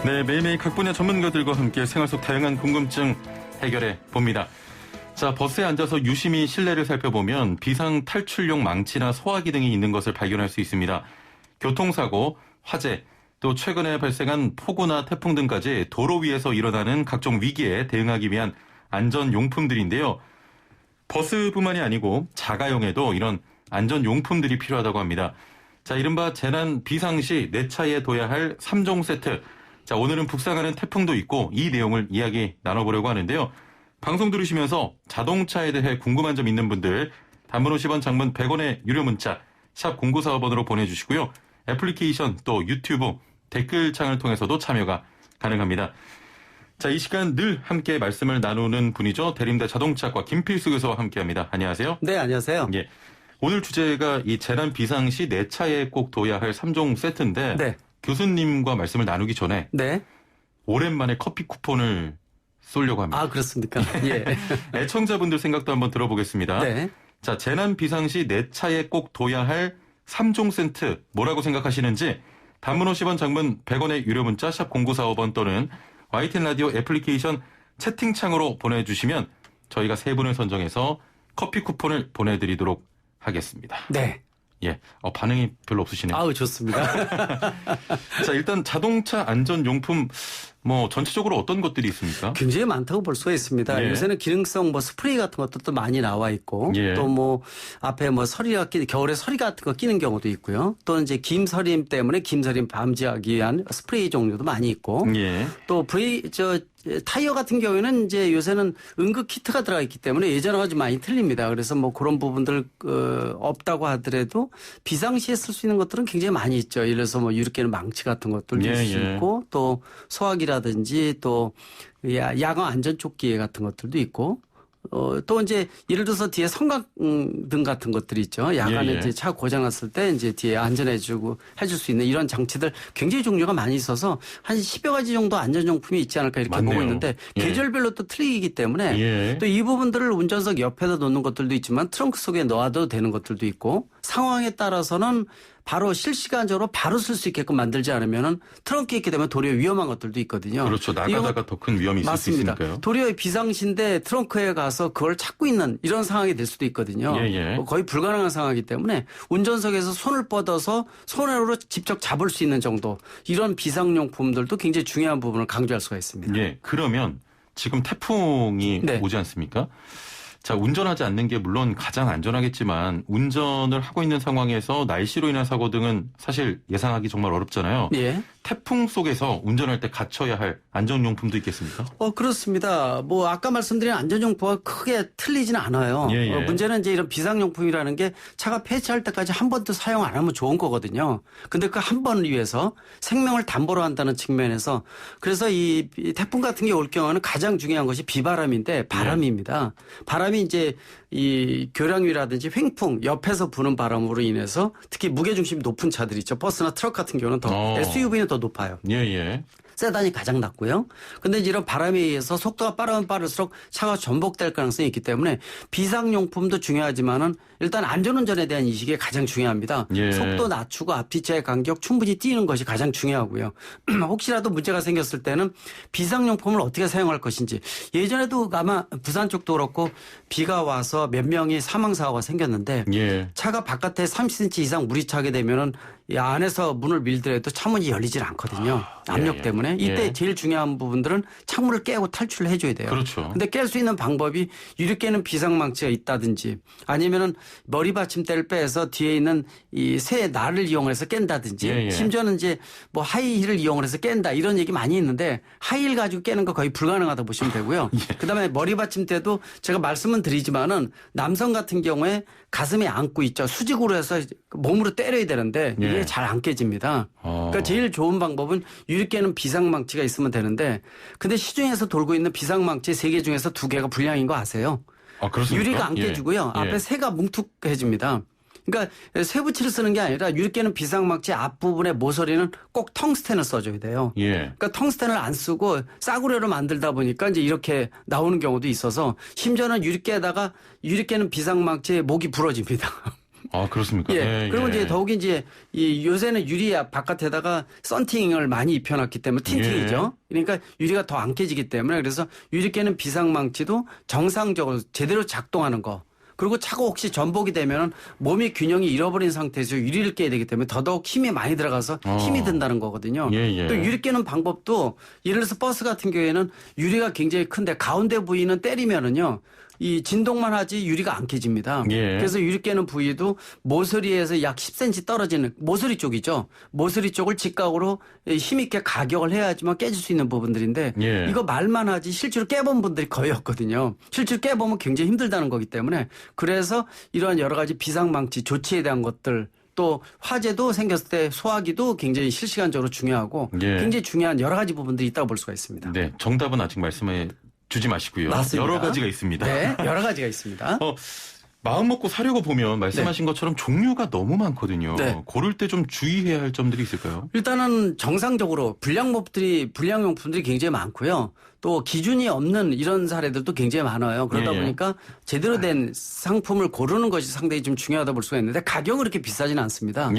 네, 매일매일 각 분야 전문가들과 함께 생활 속 다양한 궁금증 해결해 봅니다. 자, 버스에 앉아서 유심히 실내를 살펴보면 비상 탈출용 망치나 소화기 등이 있는 것을 발견할 수 있습니다. 교통사고, 화재, 또 최근에 발생한 폭우나 태풍 등까지 도로 위에서 일어나는 각종 위기에 대응하기 위한 안전용품들인데요. 버스뿐만이 아니고 자가용에도 이런 안전용품들이 필요하다고 합니다. 자, 이른바 재난 비상시 내 차에 둬야 할 3종 세트. 자, 오늘은 북상하는 태풍도 있고 이 내용을 이야기 나눠보려고 하는데요. 방송 들으시면서 자동차에 대해 궁금한 점 있는 분들 단문 50원, 장문 100원의 유료 문자 샵 0945번으로 보내주시고요. 애플리케이션 또 유튜브 댓글창을 통해서도 참여가 가능합니다. 자, 이 시간 늘 함께 말씀을 나누는 분이죠. 대림대 자동차과 김필수 교수와 함께합니다. 안녕하세요. 네, 안녕하세요. 예, 오늘 주제가 이 재난 비상시 내 차에 꼭 둬야 할 3종 세트인데 네. 교수님과 말씀을 나누기 전에 네. 오랜만에 커피 쿠폰을 쏘려고 합니다. 아, 그렇습니까? 예. 애청자분들 생각도 한번 들어보겠습니다. 네. 자, 재난 비상시 내 차에 꼭 둬야 할 3종 세트 뭐라고 생각하시는지 단문 50원, 장문 100원의 유료 문자 샵 0945번 또는 YTN 라디오 애플리케이션 채팅창으로 보내주시면 저희가 세 분을 선정해서 커피 쿠폰을 보내드리도록 하겠습니다. 네. 예, 반응이 별로 없으시네요. 아우, 좋습니다. 자, 일단 자동차 안전용품 전체적으로 어떤 것들이 있습니까? 굉장히 많다고 볼 수가 있습니다. 예. 요새는 기능성 스프레이 같은 것도 많이 나와 있고 예. 또 앞에 서리가 겨울에 서리 같은 거 끼는 경우도 있고요. 또는 이제 김서림 때문에 김서림 방지하기 위한 스프레이 종류도 많이 있고 예. 또 타이어 같은 경우에는 이제 요새는 응급 키트가 들어가 있기 때문에 예전하고 좀 많이 틀립니다. 그래서 그런 부분들 없다고 하더라도 비상시에 쓸 수 있는 것들은 굉장히 많이 있죠. 예를 들어서 유리깨는 망치 같은 것들도 있을 수 있고 또 소화기라든지 또 야광 안전조끼 같은 것들도 있고 또 이제 예를 들어서 뒤에 성광등 같은 것들이 있죠. 야간에 이제 차 고장났을 때 이제 뒤에 안전해주고 해줄 수 있는 이런 장치들 굉장히 종류가 많이 있어서 한 10여 가지 정도 안전용품이 있지 않을까 이렇게 맞네요. 보고 있는데 계절별로 또 틀리기 때문에 또 이 부분들을 운전석 옆에다 놓는 것들도 있지만 트렁크 속에 넣어도 되는 것들도 있고 상황에 따라서는 바로 실시간적으로 바로 쓸 수 있게끔 만들지 않으면은 트렁크에 있게 되면 도리어 위험한 것들도 있거든요. 그렇죠. 나가다가 더 큰 위험이 있을 맞습니다. 수 있으니까요. 도리어 비상시인데 트렁크에 가서 그걸 찾고 있는 이런 상황이 될 수도 있거든요. 거의 불가능한 상황이기 때문에 운전석에서 손을 뻗어서 손으로 직접 잡을 수 있는 정도 이런 비상용품들도 굉장히 중요한 부분을 강조할 수가 있습니다. 예, 그러면 지금 태풍이 오지 않습니까? 자, 운전하지 않는 게 물론 가장 안전하겠지만 운전을 하고 있는 상황에서 날씨로 인한 사고 등은 사실 예상하기 정말 어렵잖아요. 예. 태풍 속에서 운전할 때 갖춰야 할 안전용품도 있겠습니까? 그렇습니다. 아까 말씀드린 안전용품과 크게 틀리지는 않아요. 문제는 이제 이런 비상용품이라는 게 차가 폐차할 때까지 한 번도 사용 안 하면 좋은 거거든요. 근데 그 한 번을 위해서 생명을 담보로 한다는 측면에서 그래서 이 태풍 같은 게 올 경우는 가장 중요한 것이 비바람인데 바람입니다. 바람이 이제 이 교량위라든지 횡풍 옆에서 부는 바람으로 인해서 특히 무게중심이 높은 차들 있죠. 버스나 트럭 같은 경우는 더 SUV는 더 높아요. 세단이 가장 낮고요. 근데 이런 바람에 의해서 속도가 빠르면 빠를수록 차가 전복될 가능성이 있기 때문에 비상용품도 중요하지만은 일단 안전운전에 대한 인식이 가장 중요합니다. 속도 낮추고 앞뒤차의 간격 충분히 띄는 것이 가장 중요하고요. 혹시라도 문제가 생겼을 때는 비상용품을 어떻게 사용할 것인지 예전에도 아마 부산 쪽도 그렇고 비가 와서 몇 명이 사망사고가 생겼는데 차가 바깥에 30cm 이상 물이 차게 되면은 이 안에서 문을 밀더라도 창문이 열리질 않거든요. 압력 때문에. 이때 제일 중요한 부분들은 창문을 깨고 탈출을 해줘야 돼요. 그렇죠. 근데 깰 수 있는 방법이 유리 깨는 비상망치가 있다든지 아니면은 머리 받침대를 빼서 뒤에 있는 이 새 날을 이용해서 깬다든지 심지어는 이제 하이힐을 이용해서 깬다 이런 얘기 많이 있는데 하이힐 가지고 깨는 거 거의 불가능하다 보시면 되고요. 그다음에 머리 받침대도 제가 말씀은 드리지만은 남성 같은 경우에 가슴에 안고 있죠. 수직으로 해서 몸으로 때려야 되는데 이게 잘 안 깨집니다. 그러니까 제일 좋은 방법은 유리 깨는 비상망치가 있으면 되는데 근데 시중에서 돌고 있는 비상망치 3개 중에서 2개가 불량인 거 아세요? 그렇습니까? 유리가 안 깨지고요. 앞에 새가 뭉툭해집니다. 그러니까 쇠붙이를 쓰는 게 아니라 유리 깨는 비상망치 앞부분의 모서리는 꼭 텅스텐을 써줘야 돼요. 그러니까 텅스텐을 안 쓰고 싸구려로 만들다 보니까 이제 이렇게 나오는 경우도 있어서 심지어는 유리 깨는 비상망치에 목이 부러집니다. 아, 그렇습니까? 예. 그리고 이제 더욱이 이제 이 요새는 유리 바깥에다가 썬팅을 많이 입혀놨기 때문에 틴팅이죠. 그러니까 유리가 더 안 깨지기 때문에 그래서 유리깨는 비상망치도 정상적으로 제대로 작동하는 거. 그리고 차고 혹시 전복이 되면 몸의 균형이 잃어버린 상태에서 유리를 깨야 되기 때문에 더더욱 힘이 많이 들어가서 힘이 든다는 거거든요. 또 유리 깨는 방법도 예를 들어서 버스 같은 경우에는 유리가 굉장히 큰데 가운데 부위는 때리면은요. 이 진동만 하지 유리가 안 깨집니다. 그래서 유리 깨는 부위도 모서리에서 약 10cm 떨어지는 모서리 쪽이죠. 모서리 쪽을 직각으로 힘있게 가격을 해야지만 깨질 수 있는 부분들인데 이거 말만 하지 실제로 깨본 분들이 거의 없거든요. 실제로 깨보면 굉장히 힘들다는 거기 때문에 그래서 이러한 여러 가지 비상망치 조치에 대한 것들 또 화재도 생겼을 때 소화기도 굉장히 실시간적으로 중요하고 굉장히 중요한 여러 가지 부분들이 있다고 볼 수가 있습니다. 네, 정답은 아직 말씀해 주지 마시고요. 맞습니다. 여러 가지가 있습니다. 네, 여러 가지가 있습니다. 마음 먹고 사려고 보면 말씀하신 것처럼 종류가 너무 많거든요. 고를 때 좀 주의해야 할 점들이 있을까요? 일단은 정상적으로 불량용품들이 굉장히 많고요. 또 기준이 없는 이런 사례들도 굉장히 많아요. 그러다 보니까 제대로 된 상품을 고르는 것이 상당히 좀 중요하다 볼 수가 있는데 가격은 그렇게 비싸지는 않습니다.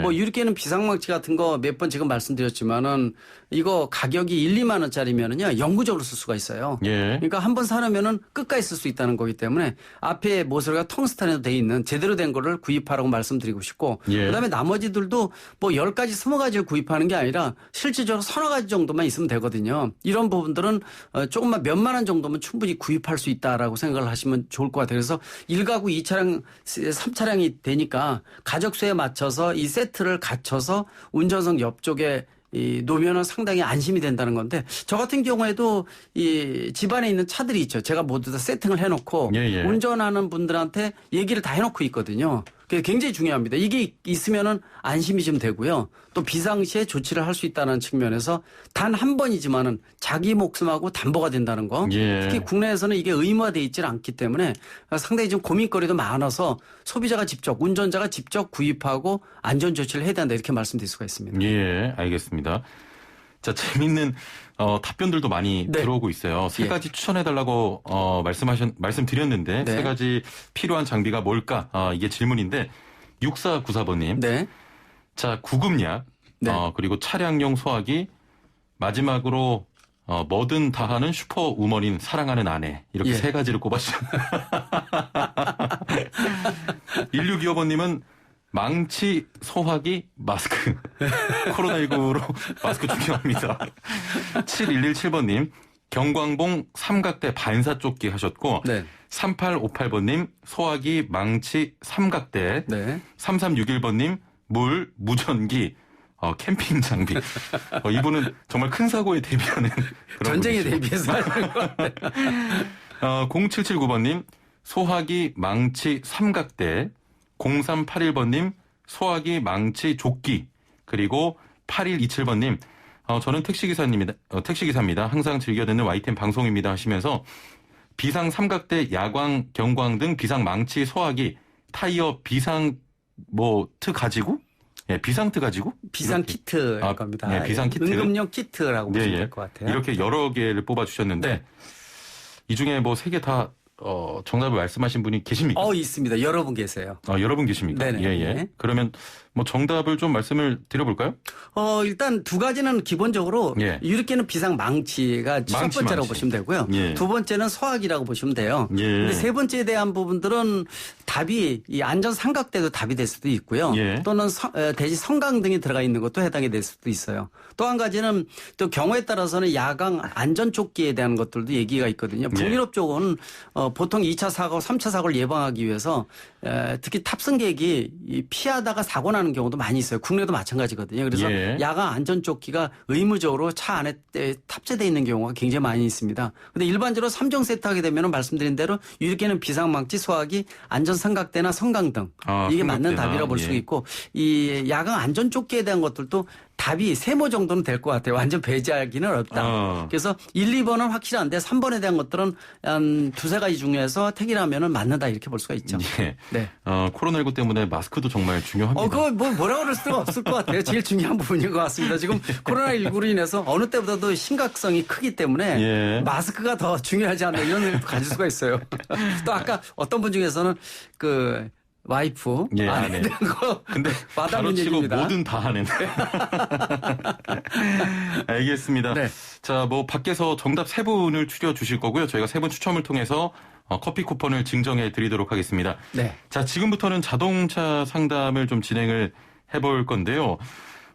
뭐 유리깨는 비상망치 같은 거 몇 번 지금 말씀드렸지만은 이거 가격이 1, 2만 원짜리면은요 영구적으로 쓸 수가 있어요. 그러니까 한 번 사려면은 끝까지 쓸 수 있다는 거기 때문에 앞에 모서리가 텅스탄으로 돼 있는 제대로 된 거를 구입하라고 말씀드리고 싶고 그다음에 나머지들도 뭐 10가지, 20가지를 구입하는 게 아니라 실질적으로 서너 가지 정도만 있으면 되거든요. 이런 부분들은 조금만 몇만 원 정도면 충분히 구입할 수 있다라고 생각을 하시면 좋을 것 같아요. 그래서 1가구 2차량, 3차량이 되니까 가족수에 맞춰서 이 세트를 갖춰서 운전석 옆쪽에 놓으면 상당히 안심이 된다는 건데 저 같은 경우에도 이 집안에 있는 차들이 있죠. 제가 모두 다 세팅을 해놓고 운전하는 분들한테 얘기를 다 해놓고 있거든요. 그게 굉장히 중요합니다. 이게 있으면은 안심이 좀 되고요. 또 비상시에 조치를 할 수 있다는 측면에서 단 한 번이지만은 자기 목숨하고 담보가 된다는 거. 특히 국내에서는 이게 의무화되어 있지는 않기 때문에 상당히 좀 고민거리도 많아서 소비자가 직접, 운전자가 직접 구입하고 안전 조치를 해야 된다 이렇게 말씀드릴 수가 있습니다. 예, 알겠습니다. 자, 재밌는 답변들도 많이 들어오고 있어요. 세 가지 추천해달라고 말씀드렸는데 세 가지 필요한 장비가 뭘까? 이게 질문인데 6494번님. 자, 구급약, 그리고 차량용 소화기, 마지막으로 뭐든 다 하는 슈퍼우먼인 사랑하는 아내 이렇게 세 가지를 꼽아주셨네요. 1625번님은 망치, 소화기, 마스크. 코로나19로 마스크 중요합니다. 7117번님, 경광봉 삼각대 반사조끼 하셨고, 3858번님, 소화기, 망치, 삼각대. 3361번님, 물, 무전기, 캠핑 장비. 이분은 정말 큰 사고에 대비하는 그런 전쟁에 분이죠. 대비해서 하는 것 같아요. 0779번님, 소화기, 망치, 삼각대. 0381번님, 소화기, 망치, 조끼. 그리고 8127번님, 저는 택시기사입니다. 항상 즐겨 듣는 YTN 방송입니다. 하시면서 비상 삼각대, 야광, 경광 등 비상 망치, 소화기, 타이어, 비상, 트 가지고? 예, 비상트 가지고? 비상 키트일 겁니다. 네, 비상 키트. 응급용 키트라고 보시면 될 것 같아요. 이렇게 여러 개를 뽑아주셨는데, 이 중에 뭐 3개 다 정답을 말씀하신 분이 계십니까? 있습니다. 여러 분 계세요. 여러 분 계십니까? 네네. 예. 그러면 뭐 정답을 좀 말씀을 드려볼까요? 일단 두 가지는 기본적으로 유리깨는 비상 망치가 첫 번째라고 보시면 되고요. 두 번째는 소화기라고 보시면 돼요. 근데 세 번째에 대한 부분들은 답이 이 안전 삼각대도 답이 될 수도 있고요. 또는 대지 성강 등이 들어가 있는 것도 해당이 될 수도 있어요. 또 한 가지는 또 경우에 따라서는 야광 안전조끼에 대한 것들도 얘기가 있거든요. 북유럽 쪽은 보통 2차 사고, 3차 사고를 예방하기 위해서 특히 탑승객이 피하다가 사고 나는 경우도 많이 있어요. 국내도 마찬가지거든요. 그래서 야광 안전조끼가 의무적으로 차 안에 탑재되어 있는 경우가 굉장히 많이 있습니다. 근데 일반적으로 3종 세트 하게 되면 말씀드린 대로 유리깨는 비상망치, 소화기, 안전삼각대나 성강등 이게 맞는 답이라고 볼 수 있고 이 야광 안전조끼에 대한 것들도 답이 세모 정도는 될 것 같아요. 완전 배제하기는 어렵다. 그래서 1, 2번은 확실한데 3번에 대한 것들은 한 두세 가지 중에서 택이라면 맞는다 이렇게 볼 수가 있죠. 네. 코로나19 때문에 마스크도 정말 중요합니다. 그거 뭐라 그럴 수가 없을 것 같아요. 제일 중요한 부분인 것 같습니다. 지금 코로나19로 인해서 어느 때보다도 심각성이 크기 때문에 마스크가 더 중요하지 않나 이런 생각도 가질 수가 있어요. 또 아까 어떤 분 중에서는 와이프. 예, 아내. 아내. 그거 근데 와닿는 바로치고 얘기입니다. 뭐든 다 하는. 알겠습니다. 네. 자, 뭐 밖에서 정답 3분을 추려 주실 거고요. 저희가 3분 추첨을 통해서 커피 쿠폰을 증정해 드리도록 하겠습니다. 네. 자, 지금부터는 자동차 상담을 좀 진행을 해볼 건데요.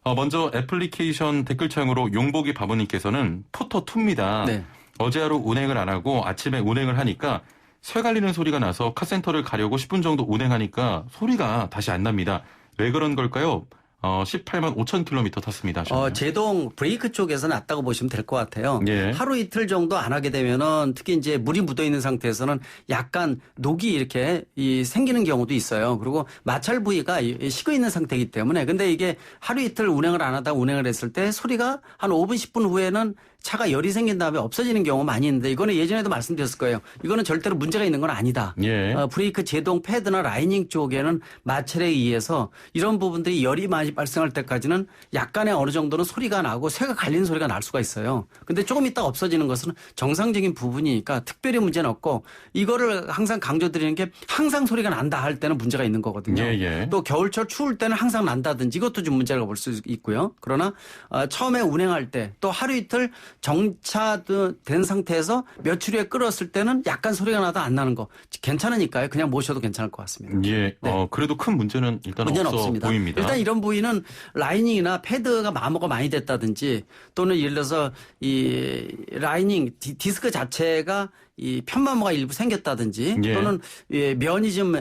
먼저 애플리케이션 댓글창으로 용복이 바보님께서는 포터2입니다. 네. 어제 하루 운행을 안 하고 아침에 운행을 하니까 쇠 갈리는 소리가 나서 카센터를 가려고 10분 정도 운행하니까 소리가 다시 안 납니다. 왜 그런 걸까요? 18만 5천 킬로미터 탔습니다. 제동 브레이크 쪽에서 낫다고 보시면 될 것 같아요. 예. 하루 이틀 정도 안 하게 되면은 특히 이제 물이 묻어 있는 상태에서는 약간 녹이 이렇게 생기는 경우도 있어요. 그리고 마찰 부위가 식어 있는 상태이기 때문에 근데 이게 하루 이틀 운행을 안 하다 운행을 했을 때 소리가 한 5분 10분 후에는 차가 열이 생긴 다음에 없어지는 경우 많이 있는데 이거는 예전에도 말씀드렸을 거예요. 이거는 절대로 문제가 있는 건 아니다. 예. 브레이크 제동 패드나 라이닝 쪽에는 마찰에 의해서 이런 부분들이 열이 많이 발생할 때까지는 약간의 어느 정도는 소리가 나고 쇠가 갈리는 소리가 날 수가 있어요. 근데 조금 있다 없어지는 것은 정상적인 부분이니까 특별히 문제는 없고 이거를 항상 강조드리는 게 항상 소리가 난다 할 때는 문제가 있는 거거든요. 예. 또 겨울철 추울 때는 항상 난다든지 이것도 좀 문제라고 볼 수 있고요. 그러나 처음에 운행할 때 또 하루 이틀 정차된 상태에서 며칠 후에 끌었을 때는 약간 소리가 나다 안 나는 거 괜찮으니까요. 그냥 모셔도 괜찮을 것 같습니다. 예. 네. 그래도 큰 문제는 일단 문제는 없어 없습니다. 보입니다. 일단 이런 부위는 라이닝이나 패드가 마모가 많이 됐다든지 또는 예를 들어서 이 라이닝 디스크 자체가 이 편마모가 일부 생겼다든지 예. 또는 면이 좀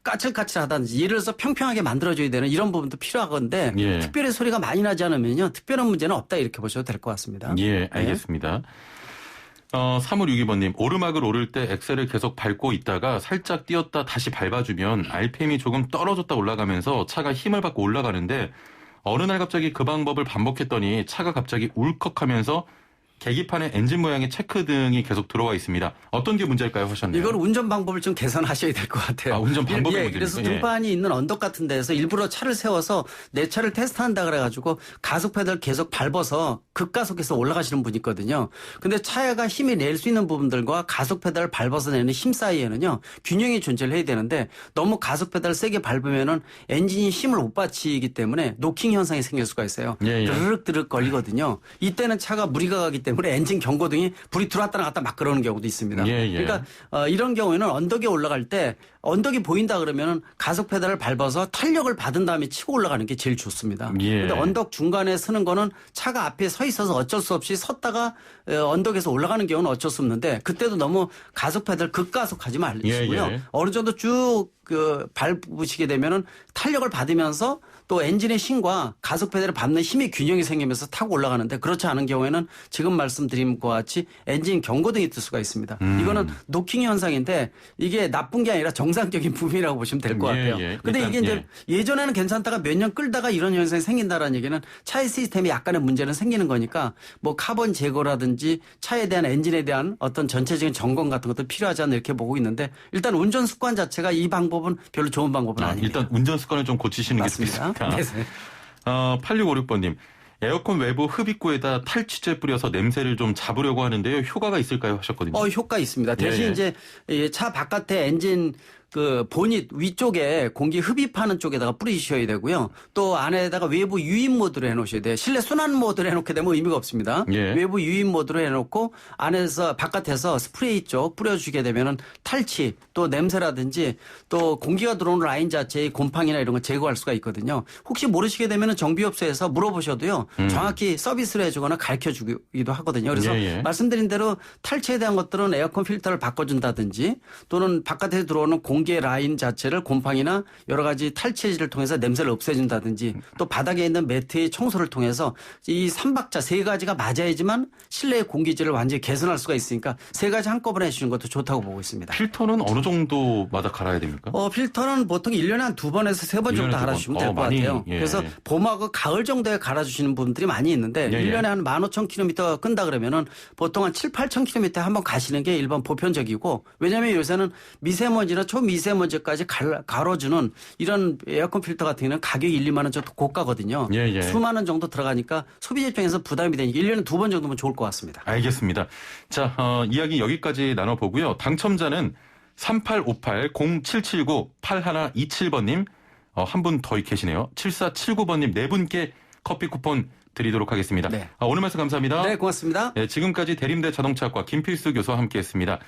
까칠까칠하다든지 예를 들어서 평평하게 만들어줘야 되는 이런 부분도 필요하건데 예. 특별히 소리가 많이 나지 않으면요 특별한 문제는 없다 이렇게 보셔도 될 것 같습니다. 예, 알겠습니다. 3562번님, 오르막을 오를 때 엑셀을 계속 밟고 있다가 살짝 뛰었다 다시 밟아주면 RPM이 조금 떨어졌다 올라가면서 차가 힘을 받고 올라가는데 어느 날 갑자기 그 방법을 반복했더니 차가 갑자기 울컥하면서 계기판에 엔진 모양의 체크등이 계속 들어와 있습니다. 어떤 게 문제일까요? 하셨네요. 이건 운전 방법을 좀 개선하셔야 될 것 같아요. 운전 방법이 문제입니까? 그래서 등판이 있는 언덕 같은 데서 일부러 차를 세워서 내 차를 테스트한다 그래가지고 가속 페달 계속 밟아서 급가속해서 올라가시는 분이 있거든요. 근데 차가 힘이 낼 수 있는 부분들과 가속 페달을 밟아서 내는 힘 사이에는요 균형이 존재를 해야 되는데 너무 가속 페달을 세게 밟으면은 엔진이 힘을 못 받치기 때문에 노킹 현상이 생길 수가 있어요. 드르륵 걸리거든요. 이때는 차가 무리가 가기 때문에 엔진 경고등이 불이 들어왔다 나갔다 막 그러는 경우도 있습니다. 그러니까 이런 경우에는 언덕에 올라갈 때 언덕이 보인다 그러면은 가속 페달을 밟아서 탄력을 받은 다음에 치고 올라가는 게 제일 좋습니다. 그런데 언덕 중간에 서는 거는 차가 앞에 서 있어서 어쩔 수 없이 섰다가 언덕에서 올라가는 경우는 어쩔 수 없는데 그때도 너무 가속 페달 급가속하지 마시고요. 어느 정도 쭉 밟으시게 되면은 탄력을 받으면서 또 엔진의 힘과 가속 페달을 밟는 힘의 균형이 생기면서 타고 올라가는데 그렇지 않은 경우에는 지금 말씀드린 것과 같이 엔진 경고등이 뜰 수가 있습니다. 이거는 노킹 현상인데 이게 나쁜 게 아니라 정상적인 부분이라고 보시면 될 것 같아요. 근데 이게 이제 예전에는 괜찮다가 몇 년 끌다가 이런 현상이 생긴다라는 얘기는 차의 시스템에 약간의 문제는 생기는 거니까 뭐 카본 제거라든지 차에 대한 엔진에 대한 어떤 전체적인 점검 같은 것도 필요하지 않나 이렇게 보고 있는데 일단 운전 습관 자체가 이 방법은 별로 좋은 방법은 아닙니다. 일단 운전 습관을 좀 고치시는 맞습니다. 게 좋겠습니다. 8656번님. 에어컨 외부 흡입구에다 탈취제 뿌려서 냄새를 좀 잡으려고 하는데요. 효과가 있을까요? 하셨거든요. 효과 있습니다. 대신 이제 차 바깥에 엔진 보닛 위쪽에 공기 흡입하는 쪽에다가 뿌리셔야 되고요. 또 안에다가 외부 유인 모드로 해놓으셔야 돼요. 실내 순환 모드로 해놓게 되면 의미가 없습니다. 외부 유인 모드로 해놓고 안에서 바깥에서 스프레이 쪽 뿌려주게 되면은 탈취 또 냄새라든지 또 공기가 들어오는 라인 자체의 곰팡이나 이런 거 제거할 수가 있거든요. 혹시 모르시게 되면은 정비업소에서 물어보셔도요. 정확히 서비스를 해주거나 가르쳐주기도 하거든요. 그래서 말씀드린 대로 탈취에 대한 것들은 에어컨 필터를 바꿔준다든지 또는 바깥에 들어오는 공기의 라인 자체를 곰팡이나 여러 가지 탈취제를 통해서 냄새를 없애준다든지 또 바닥에 있는 매트의 청소를 통해서 이 3박자 3가지가 맞아야지만 실내의 공기질을 완전히 개선할 수가 있으니까 3가지 한꺼번에 해주는 것도 좋다고 보고 있습니다. 필터는 어느 정도마다 갈아야 됩니까? 필터는 보통 1년에 한 2번에서 3번 정도 갈아주시면 될 것 같아요. 그래서 봄하고 가을 정도에 갈아주시는 분들이 많이 있는데 1년에 한 15,000km 끈다 그러면은 보통 한 7, 8,000km 한번 가시는 게 일반 보편적이고 왜냐하면 요새는 미세먼지나 초미세먼지까지 갈아주는 이런 에어컨 필터 같은 경우는 가격이 1, 2만 원 정도 고가거든요. 수만 원 정도 들어가니까 소비자 입장에서 부담이 되니까 1년에 2번 정도면 좋을 것 같습니다. 알겠습니다. 자, 이야기 여기까지 나눠보고요. 당첨자는 3858-0779-8127번님, 한 분 더 계시네요. 7479번님 네 분께 커피 쿠폰 드리도록 하겠습니다. 네. 오늘 말씀 감사합니다. 네, 고맙습니다. 네, 지금까지 대림대 자동차과 김필수 교수와 함께했습니다.